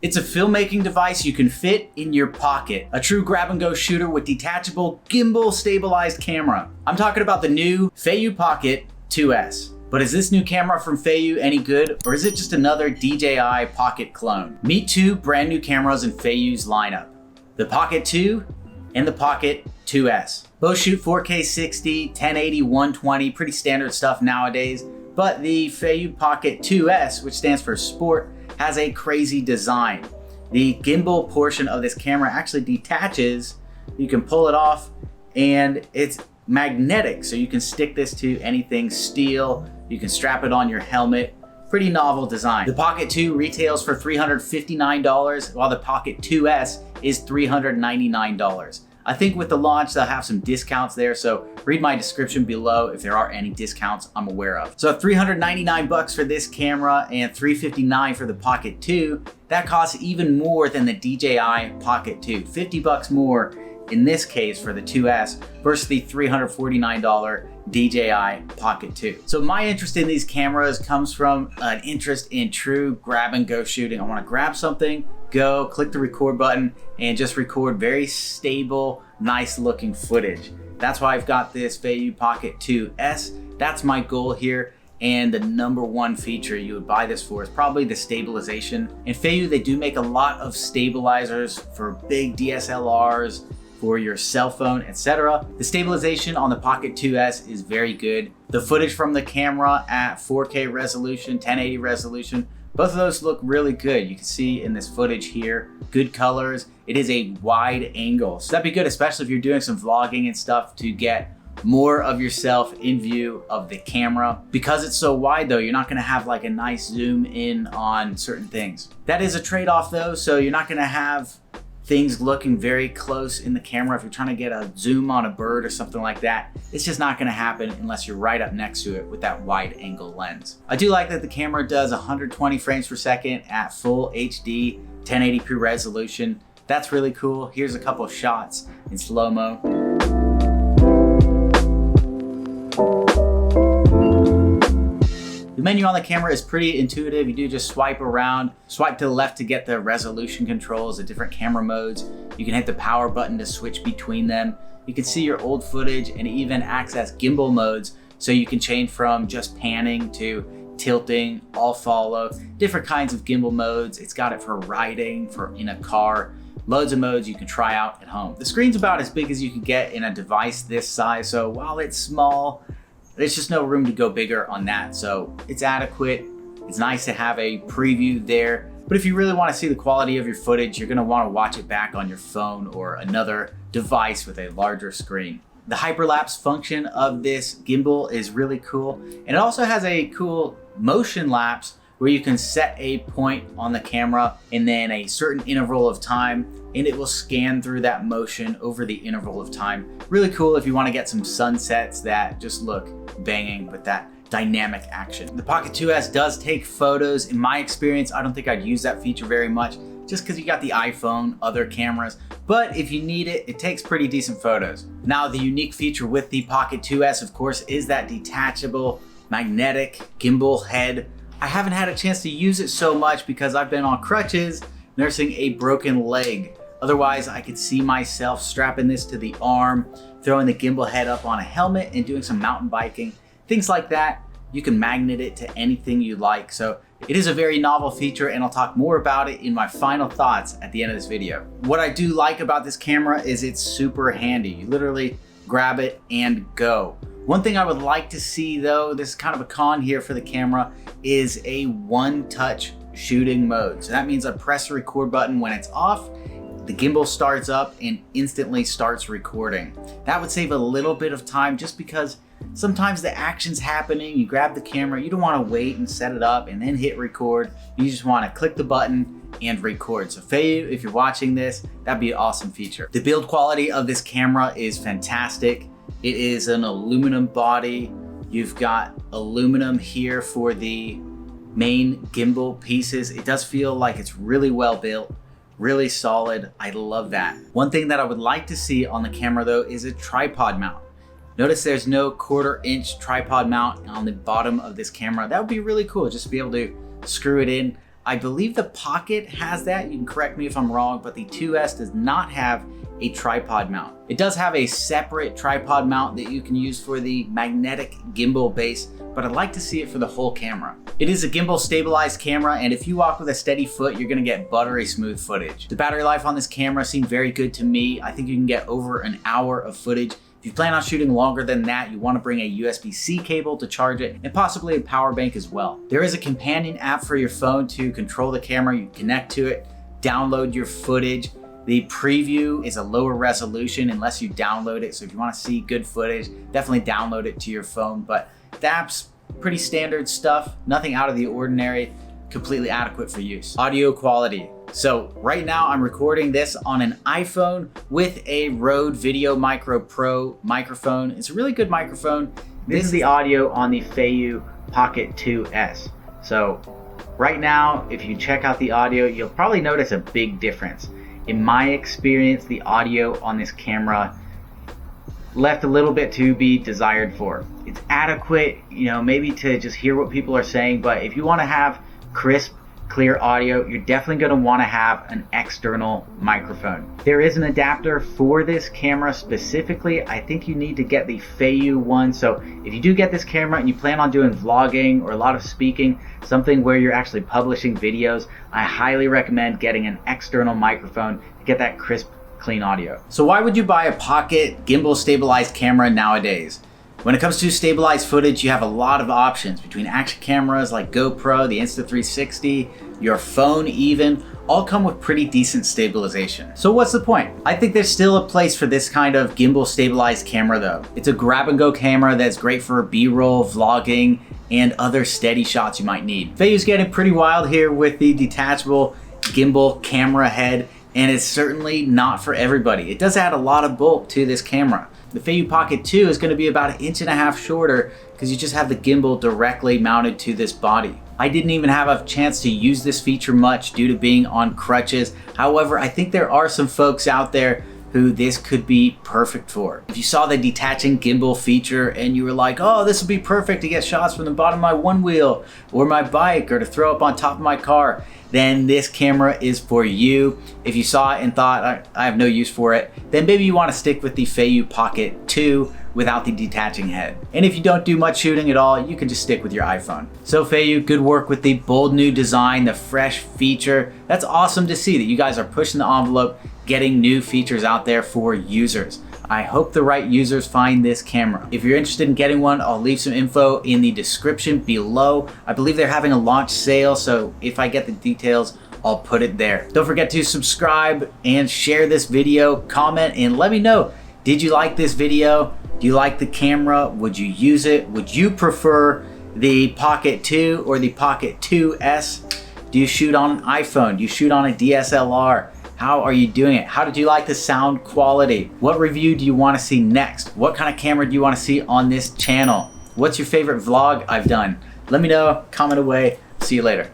It's a filmmaking device you can fit in your pocket. A true grab-and-go shooter with detachable, gimbal-stabilized camera. I'm talking about the new FeiyuPocket2S. But is this new camera from Feiyu any good, or is it just another DJI Pocket clone? Meet two brand new cameras in Feiyu's lineup. The Pocket 2 and the Pocket 2S. Both shoot 4K 60, 1080, 120, pretty standard stuff nowadays. But the FeiyuPocket2S, which stands for Sport, has a crazy design. The gimbal portion of this camera actually detaches. You can pull it off and it's magnetic, so you can stick this to anything steel. You can strap it on your helmet. Pretty novel design. The Pocket 2 retails for $359, while the Pocket 2S is $399. I think with the launch, they'll have some discounts there, so read my description below if there are any discounts I'm aware of. So $399 for this camera and $359 for the Pocket 2. That costs even more than the DJI Pocket 2. $50 more in this case for the 2S versus the $349 DJI Pocket 2. So my interest in these cameras comes from an interest in true grab and go shooting. I want to grab something, go, click the record button, and just record very stable, nice looking footage. That's why I've got this FeiyuPocket2S. That's my goal here. And the number one feature you would buy this for is probably the stabilization. In Feiyu, they do make a lot of stabilizers for big DSLRs, for your cell phone, etc. The stabilization on the Pocket 2S is very good. The footage from the camera at 4K resolution, 1080 resolution, both of those look really good. You can see in this footage here, good colors. It is a wide angle, so that'd be good, especially if you're doing some vlogging and stuff, to get more of yourself in view of the camera. Because it's so wide though, you're not gonna have like a nice zoom in on certain things. That is a trade-off though, so you're not gonna have things looking very close in the camera. If you're trying to get a zoom on a bird or something like that, it's just not gonna happen unless you're right up next to it with that wide angle lens. I do like that the camera does 120 frames per second at full HD, 1080p resolution. That's really cool. Here's a couple of shots in slow-mo. The menu on the camera is pretty intuitive. You do just swipe around, swipe to the left to get the resolution controls, the different camera modes. You can hit the power button to switch between them. You can see your old footage and even access gimbal modes, so you can change from just panning to tilting, all follow, different kinds of gimbal modes. It's got it for riding, for in a car, loads of modes you can try out at home. The screen's about as big as you can get in a device this size, so while it's small, there's just no room to go bigger on that, so it's adequate. It's nice to have a preview there, but if you really want to see the quality of your footage, you're going to want to watch it back on your phone or another device with a larger screen. The hyperlapse function of this gimbal is really cool, and it also has a cool motion lapse where you can set a point on the camera and then a certain interval of time, and it will scan through that motion over the interval of time. Really cool if you want to get some sunsets that just look banging with that dynamic action. The Pocket 2S does take photos. In my experience, I don't think I'd use that feature very much just because you got the iPhone, other cameras, but if you need it, it takes pretty decent photos. Now, the unique feature with the Pocket 2S, of course, is that detachable magnetic gimbal head. I haven't had a chance to use it so much because I've been on crutches nursing a broken leg. Otherwise, I could see myself strapping this to the arm, throwing the gimbal head up on a helmet and doing some mountain biking, things like that. You can magnet it to anything you like. So it is a very novel feature, and I'll talk more about it in my final thoughts at the end of this video. What I do like about this camera is it's super handy. You literally grab it and go. One thing I would like to see though, this is kind of a con here for the camera, is a one-touch shooting mode. So that means I press the record button when it's off, the gimbal starts up and instantly starts recording. That would save a little bit of time just because sometimes the action's happening, you grab the camera, you don't want to wait and set it up and then hit record. You just want to click the button and record. So Feiyu, if you're watching this, that'd be an awesome feature. The build quality of this camera is fantastic. It is an aluminum body. You've got aluminum here for the main gimbal pieces. It does feel like it's really well built, really solid. I love that. One thing that I would like to see on the camera though is a tripod mount. Notice there's no 1/4 inch tripod mount on the bottom of this camera. That would be really cool, just to be able to screw it in. I believe the Pocket has that. You can correct me if I'm wrong, but the 2S does not have a tripod mount. It does have a separate tripod mount that you can use for the magnetic gimbal base, but I'd like to see it for the whole camera. It is a gimbal stabilized camera, and if you walk with a steady foot, you're gonna get buttery smooth footage. The battery life on this camera seemed very good to me. I think you can get over an hour of footage. If you plan on shooting longer than that, you wanna bring a USB-C cable to charge it, and possibly a power bank as well. There is a companion app for your phone to control the camera. You connect to it, download your footage. The preview is a lower resolution unless you download it. So if you want to see good footage, definitely download it to your phone. But the app's pretty standard stuff, nothing out of the ordinary, completely adequate for use. Audio quality. So right now I'm recording this on an iPhone with a Rode Video Micro Pro microphone. It's a really good microphone. This is the audio on the FeiyuPocket2S. So right now, if you check out the audio, you'll probably notice a big difference. In my experience, the audio on this camera left a little bit to be desired for. It's adequate, maybe to just hear what people are saying, but if you want to have crisp, clear audio, you're definitely going to want to have an external microphone. There is an adapter for this camera specifically. I think you need to get the Feiyu one. So if you do get this camera and you plan on doing vlogging or a lot of speaking, something where you're actually publishing videos, I highly recommend getting an external microphone to get that crisp, clean audio. So why would you buy a Pocket gimbal stabilized camera nowadays? When it comes to stabilized footage, you have a lot of options between action cameras like GoPro, the Insta360, your phone even, all come with pretty decent stabilization. So what's the point? I think there's still a place for this kind of gimbal stabilized camera though. It's a grab and go camera that's great for B-roll, vlogging, and other steady shots you might need. Feiyu's getting pretty wild here with the detachable gimbal camera head, and it's certainly not for everybody. It does add a lot of bulk to this camera. The Feiyu Pocket 2 is going to be about 1.5 inches shorter because you just have the gimbal directly mounted to this body. I didn't even have a chance to use this feature much due to being on crutches. However, I think there are some folks out there who this could be perfect for. If you saw the detaching gimbal feature and you were like, oh, this would be perfect to get shots from the bottom of my one wheel or my bike or to throw up on top of my car, then this camera is for you. If you saw it and thought, I have no use for it, then maybe you want to stick with the Feiyu Pocket 2 without the detaching head. And if you don't do much shooting at all, you can just stick with your iPhone. So Feiyu, good work with the bold new design, the fresh feature. That's awesome to see that you guys are pushing the envelope, getting new features out there for users. I hope the right users find this camera. If you're interested in getting one, I'll leave some info in the description below. I believe they're having a launch sale, so if I get the details, I'll put it there. Don't forget to subscribe and share this video, comment, and let me know, did you like this video? Do you like the camera? Would you use it? Would you prefer the Pocket 2 or the Pocket 2S? Do you shoot on an iPhone? Do you shoot on a DSLR? How are you doing it? How did you like the sound quality? What review do you want to see next? What kind of camera do you want to see on this channel? What's your favorite vlog I've done? Let me know, comment away. See you later.